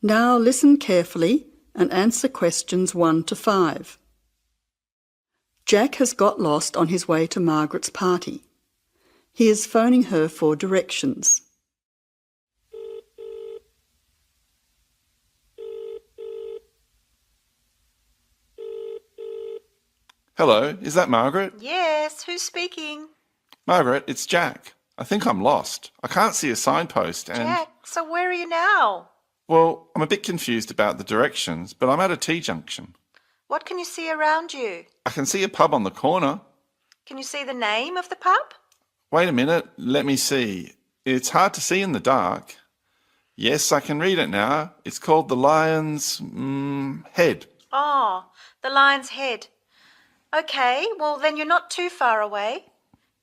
Now listen carefully and answer questions 1 to 5. Jack has got lost on his way to Margaret's party. He is phoning her for directions. Hello, is that Margaret? Yes, who's speaking? Margaret, it's Jack. I think I'm lost. I can't see a signpost and... Jack, so where are you now? Well, I'm a bit confused about the directions, but I'm at a T-junction. What can you see around you? I can see a pub on the corner. Can you see the name of the pub? Wait a minute, let me see. It's hard to see in the dark. Yes, I can read it now. It's called the Lion's... Head. Oh, the Lion's Head. Okay, well then you're not too far away.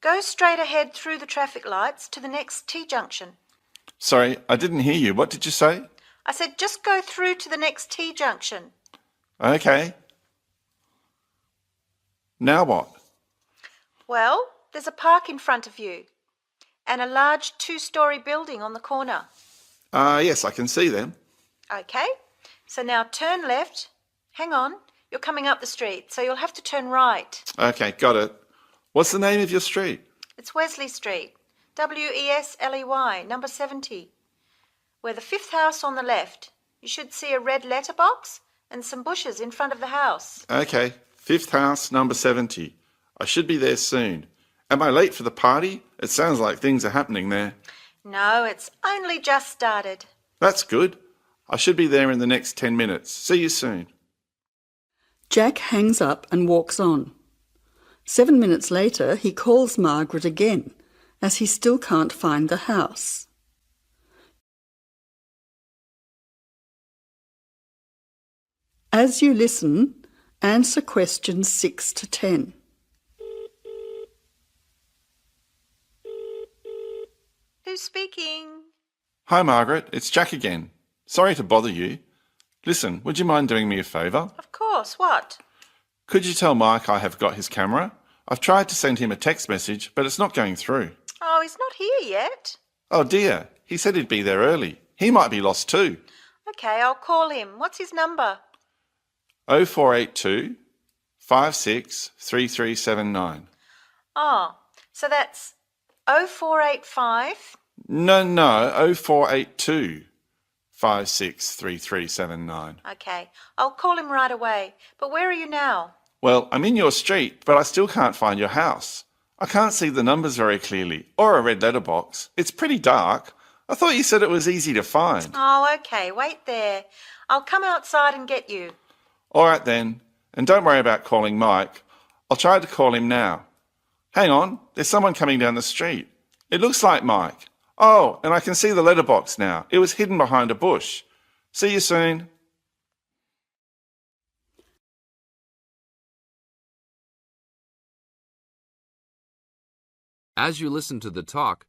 Go straight ahead through the traffic lights to the next T-junction. Sorry, I didn't hear you. What did you say? I said just go through to the next T-junction. Okay. Now what? Well, there's a park in front of you and a large 2-story building on the corner. Yes, I can see them. Okay, so now turn left. Hang on, you're coming up the street, so you'll have to turn right. Okay, got it. What's the name of your street? It's Wesley Street, Wesley, number 70. We're the 5th house on the left. You should see a red letterbox and some bushes in front of the house. Okay, 5th house, number 70. I should be there soon. Am I late for the party? It sounds like things are happening there. No, it's only just started. That's good. I should be there in the next 10 minutes. See you soon. Jack hangs up and walks on. 7 minutes later, he calls Margaret again, as he still can't find the house. As you listen, answer questions 6 to 10. Who's speaking? Hi, Margaret. It's Jack again. Sorry to bother you. Listen, would you mind doing me a favour? Of course, what? Could you tell Mike I have got his camera? I've tried to send him a text message, but it's not going through. Oh, he's not here yet. Oh dear, he said he'd be there early. He might be lost too. Okay, I'll call him. What's his number? 0482 563379. Oh, so that's 0485. No, 0482 563379. Okay, I'll call him right away. But where are you now? Well, I'm in your street, but I still can't find your house. I can't see the numbers very clearly, or a red letterbox. It's pretty dark. I thought you said it was easy to find. Oh, okay, wait there. I'll come outside and get you. All right then, and don't worry about calling Mike. I'll try to call him now. Hang on, there's someone coming down the street. It looks like Mike. Oh, and I can see the letterbox now. It was hidden behind a bush. See you soon. As you listen to the talk,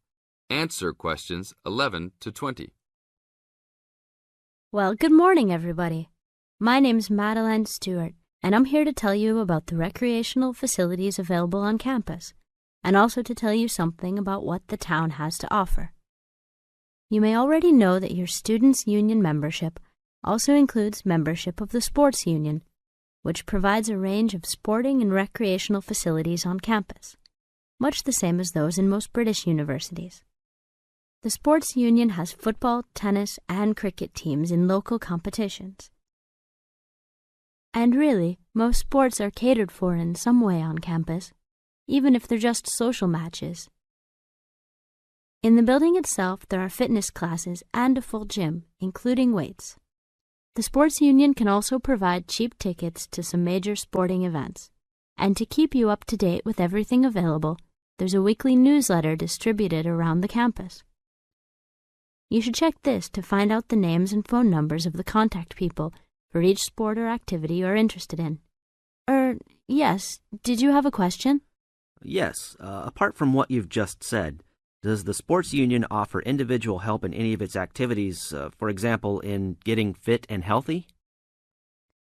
answer questions 11 to 20. Well, good morning, everybody. My name's Madeline Stewart, and I'm here to tell you about the recreational facilities available on campus, and also to tell you something about what the town has to offer. You may already know that your Students' Union membership also includes membership of the Sports Union, which provides a range of sporting and recreational facilities on campus, much the same as those in most British universities. The Sports Union has football, tennis, and cricket teams in local competitions. And really, most sports are catered for in some way on campus, even if they're just social matches. In the building itself, there are fitness classes and a full gym, including weights. The Sports Union can also provide cheap tickets to some major sporting events. And to keep you up to date with everything available, there's a weekly newsletter distributed around the campus. You should check this to find out the names and phone numbers of the contact people for each sport or activity you're interested in. Yes, did you have a question? Yes, apart from what you've just said, does the Sports Union offer individual help in any of its activities, for example, in getting fit and healthy?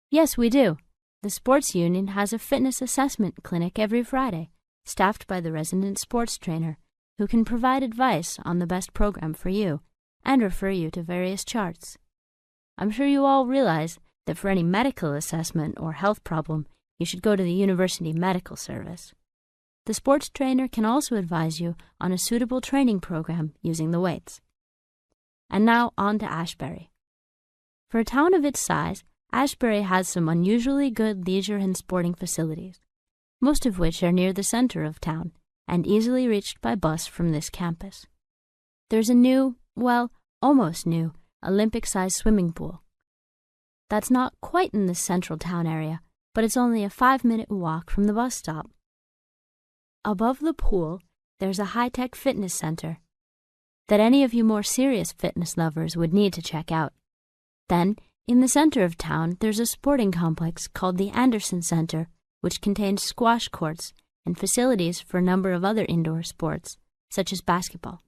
Yes, we do. The Sports Union has a fitness assessment clinic every Friday, staffed by the resident sports trainer, who can provide advice on the best program for you and refer you to various charts. I'm sure you all realize that for any medical assessment or health problem, you should go to the University Medical Service. The sports trainer can also advise you on a suitable training program using the weights. And now on to Ashbury. For a town of its size, Ashbury has some unusually good leisure and sporting facilities, most of which are near the center of town and easily reached by bus from this campus. There's a new, well, almost new, Olympic-sized swimming pool. That's not quite in the central town area, but it's only a 5-minute walk from the bus stop. Above the pool, there's a high-tech fitness center that any of you more serious fitness lovers would need to check out. Then, in the center of town, there's a sporting complex called the Anderson Center, which contains squash courts and facilities for a number of other indoor sports, such as basketball.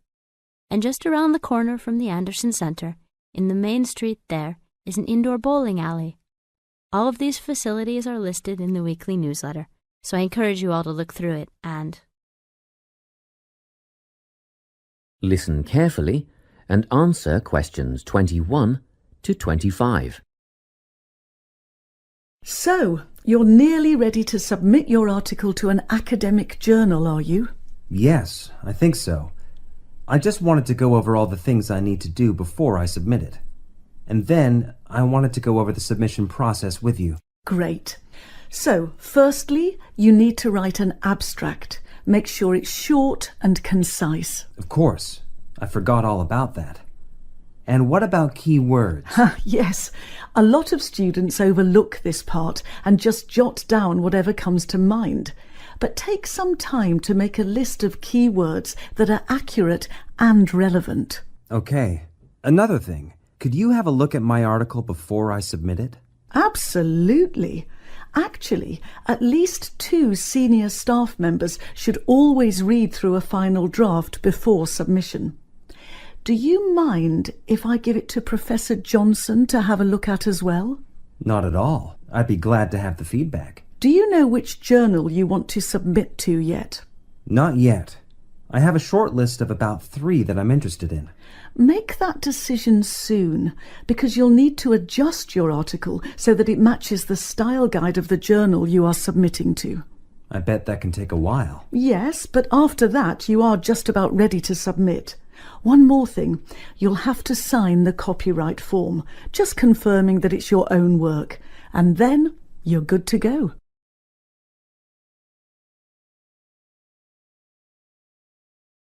And just around the corner from the Anderson Center, in the main street there, is an indoor bowling alley. All of these facilities are listed in the weekly newsletter, so I encourage you all to look through it and... Listen carefully and answer questions 21 to 25. So, you're nearly ready to submit your article to an academic journal, are you? Yes, I think so. I just wanted to go over all the things I need to do before I submit it. And then I wanted to go over the submission process with you. Great. So, firstly, you need to write an abstract. Make sure it's short and concise. Of course. I forgot all about that. And what about key words? Yes, a lot of students overlook this part and just jot down whatever comes to mind. But take some time to make a list of keywords that are accurate and relevant. Okay. Another thing. Could you have a look at my article before I submit it? Absolutely. Actually, at least 2 senior staff members should always read through a final draft before submission. Do you mind if I give it to Professor Johnson to have a look at as well? Not at all. I'd be glad to have the feedback. Do you know which journal you want to submit to yet? Not yet. I have a short list of about 3 that I'm interested in. Make that decision soon, because you'll need to adjust your article so that it matches the style guide of the journal you are submitting to. I bet that can take a while. Yes, but after that you are just about ready to submit. One more thing, you'll have to sign the copyright form, just confirming that it's your own work, and then you're good to go.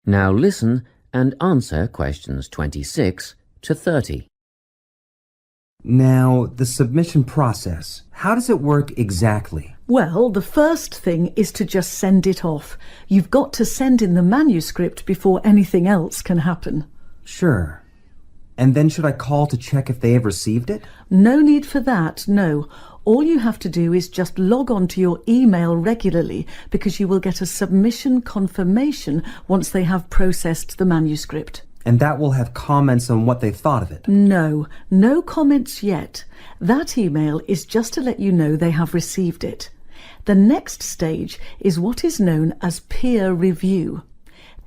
Now listen and answer questions 26 to 30. Now, the submission process. How does it work exactly? Well, the first thing is to just send it off. You've got to send in the manuscript before anything else can happen. Sure. And then should I call to check if they have received it? No need for that, no. All you have to do is just log on to your email regularly, because you will get a submission confirmation once they have processed the manuscript. And that will have comments on what they thought of it? No comments yet. That email is just to let you know they have received it. The next stage is what is known as peer review.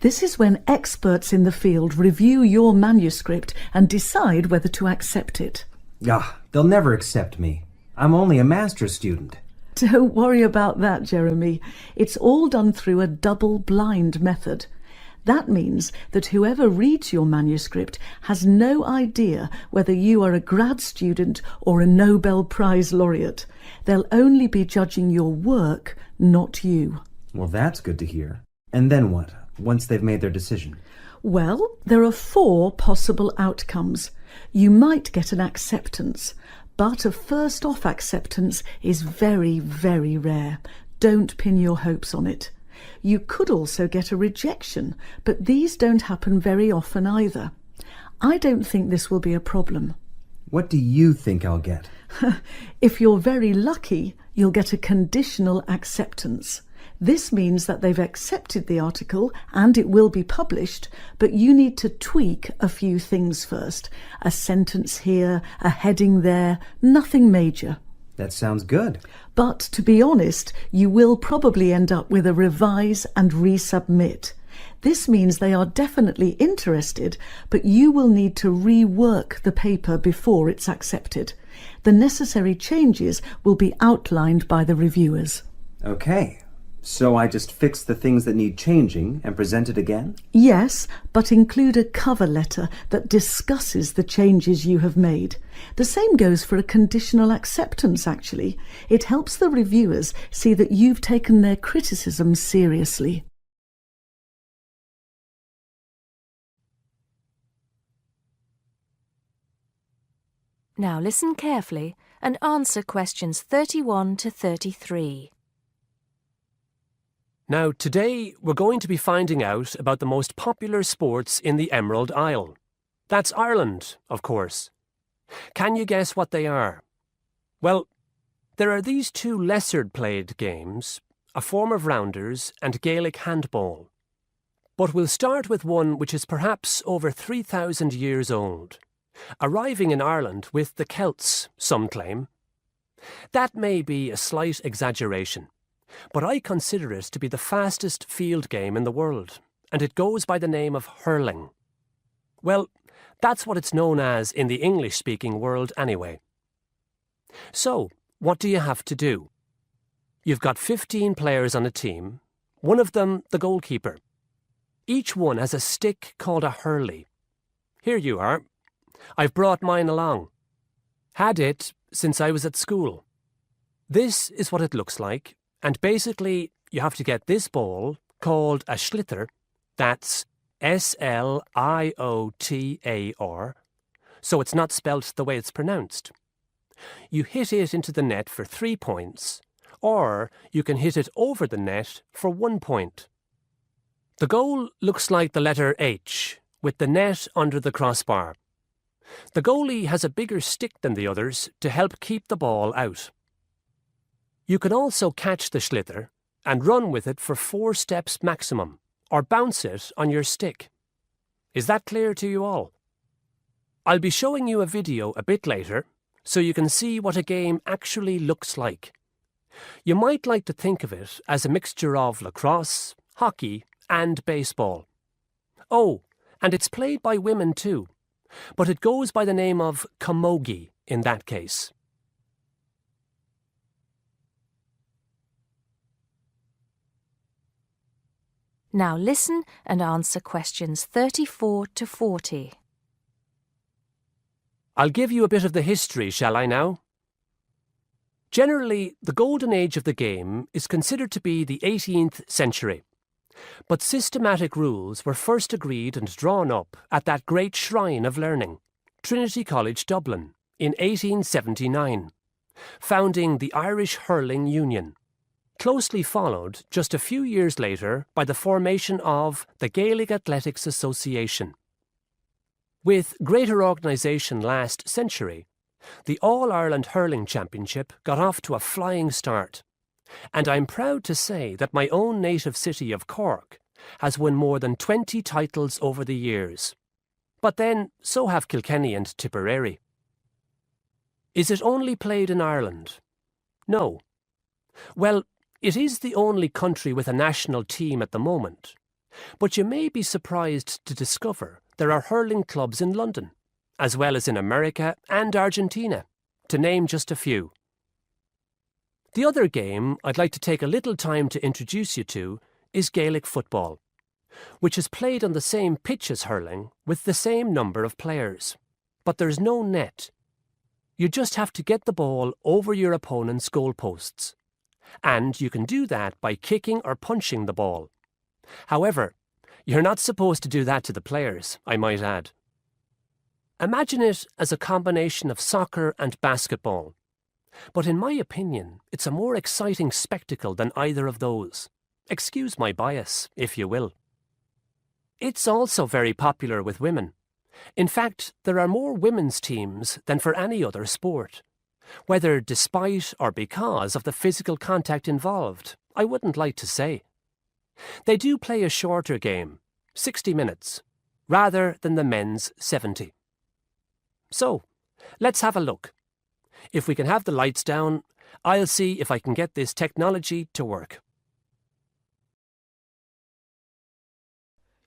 This is when experts in the field review your manuscript and decide whether to accept it. They'll never accept me. I'm only a master's student. Don't worry about that, Jeremy. It's all done through a double-blind method. That means that whoever reads your manuscript has no idea whether you are a grad student or a Nobel Prize laureate. They'll only be judging your work, not you. Well, that's good to hear. And then what, once they've made their decision? Well, there are 4 possible outcomes. You might get an acceptance, but a first-off acceptance is very, very rare. Don't pin your hopes on it. You could also get a rejection, but these don't happen very often either. I don't think this will be a problem. What do you think I'll get? If you're very lucky, you'll get a conditional acceptance. This means that they've accepted the article and it will be published, but you need to tweak a few things first. A sentence here, a heading there, nothing major. That sounds good. But to be honest, you will probably end up with a revise and resubmit. This means they are definitely interested, but you will need to rework the paper before it's accepted. The necessary changes will be outlined by the reviewers. Okay, so I just fix the things that need changing and present it again? Yes, but include a cover letter that discusses the changes you have made. The same goes for a conditional acceptance, actually. It helps the reviewers see that you've taken their criticism seriously. Now listen carefully and answer questions 31 to 33. Now, today we're going to be finding out about the most popular sports in the Emerald Isle. That's Ireland, of course. Can you guess what they are? Well, there are these two lesser-played games, a form of rounders and Gaelic handball. But we'll start with one which is perhaps over 3,000 years old, arriving in Ireland with the Celts, some claim. That may be a slight exaggeration, but I consider it to be the fastest field game in the world, and it goes by the name of hurling. Well, that's what it's known as in the English-speaking world anyway. So, what do you have to do? You've got 15 players on a team, one of them the goalkeeper. Each one has a stick called a hurley. Here you are. I've brought mine along. Had it since I was at school. This is what it looks like, and basically you have to get this ball, called a sliotar, that's S-L-I-O-T-A-R, so it's not spelt the way it's pronounced. You hit it into the net for 3 points, or you can hit it over the net for 1 point. The goal looks like the letter H, with the net under the crossbar. The goalie has a bigger stick than the others to help keep the ball out. You can also catch the sliotar and run with it for 4 steps maximum, or bounce it on your stick. Is that clear to you all? I'll be showing you a video a bit later, so you can see what a game actually looks like. You might like to think of it as a mixture of lacrosse, hockey, and baseball. Oh, and it's played by women too, but it goes by the name of camogie in that case. Now listen and answer questions 34 to 40. I'll give you a bit of the history, shall I now? Generally, the golden age of the game is considered to be the 18th century. But systematic rules were first agreed and drawn up at that great shrine of learning, Trinity College Dublin, in 1879, founding the Irish Hurling Union, closely followed just a few years later by the formation of the Gaelic Athletics Association. With greater organisation last century, the All-Ireland Hurling Championship got off to a flying start, and I'm proud to say that my own native city of Cork has won more than 20 titles over the years. But then, so have Kilkenny and Tipperary. Is it only played in Ireland? No. Well, it is the only country with a national team at the moment, but you may be surprised to discover there are hurling clubs in London, as well as in America and Argentina, to name just a few. The other game I'd like to take a little time to introduce you to is Gaelic football, which is played on the same pitch as hurling with the same number of players, but there's no net. You just have to get the ball over your opponent's goalposts, and you can do that by kicking or punching the ball. However, you're not supposed to do that to the players, I might add. Imagine it as a combination of soccer and basketball. But in my opinion, it's a more exciting spectacle than either of those. Excuse my bias, if you will. It's also very popular with women. In fact, there are more women's teams than for any other sport. Whether despite or because of the physical contact involved, I wouldn't like to say. They do play a shorter game, 60 minutes, rather than the men's 70. So, let's have a look. If we can have the lights down, I'll see if I can get this technology to work.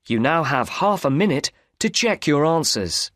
You now have half a minute to check your answers.